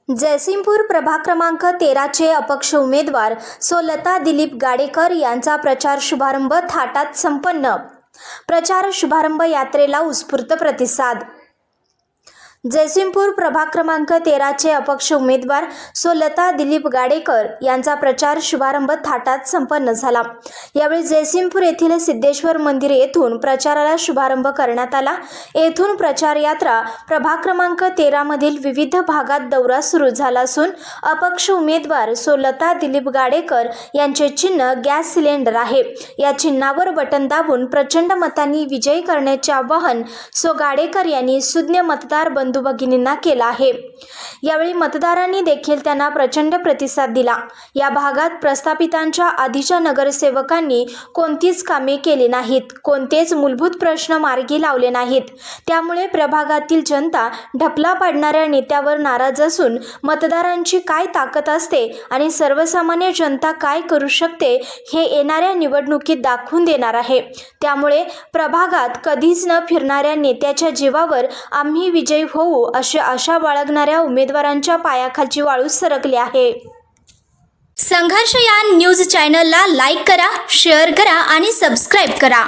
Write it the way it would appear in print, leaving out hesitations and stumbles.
जयसिंगपूर प्रभाग क्रमांक 13चे अपक्ष उमेदवार लता दिलीप गाडेकर यांचा प्रचार शुभारंभ थाटात संपन्न। प्रचार शुभारंभ यात्रेला उत्स्फूर्त प्रतिसाद। जयसिंगपूर प्रभाग क्रमांक 13चे अपक्ष उमेदवार लता दिलीप गाडेकर यांचा प्रचार शुभारंभ थाटात संपन्न झाला। यावेळी जयसिंगपूर येथील सिद्धेश्वर मंदिर येथून प्रचाराला शुभारंभ करण्यात आला। येथून प्रचार यात्रा प्रभाग क्रमांक 13 मधील विविध भागात दौरा सुरू झाला असून अपक्ष उमेदवार लता दिलीप गाडेकर यांचे चिन्ह गॅस सिलेंडर आहे। या चिन्हावर बटन दाबून प्रचंड मतांनी विजयी करण्याचे आवाहन गाडेकर यांनी सुज्ञ मतदार बंधू भगिनींना केला आहे। यावेळी मतदारांनी देखील त्यांना प्रचंड प्रतिसाद दिला। या भागात प्रस्थापितांच्या आधीच्या नगरसेवकांनी कोणतीच कामे केली नाहीत, कोणतेच मूलभूत प्रश्न मार्गी लावले नाहीत। त्यामुळे प्रभागातील जनता ढपला पाडणाऱ्या नेत्यावर नाराज असून मतदारांची काय ताकद असते आणि सर्वसामान्य जनता काय करू शकते हे येणाऱ्या निवडणुकीत दाखवून देणार आहे। त्यामुळे प्रभागात कधीच न फिरणाऱ्या नेत्याच्या जीवावर आम्ही विजयी होऊ अशी आशा बाळगणाऱ्या उमेदवारांच्या पायाखालची वाळू सरकली आहे। संघर्ष या न्यूज चॅनलला लाईक करा, शेअर करा आणि सबस्क्राईब करा।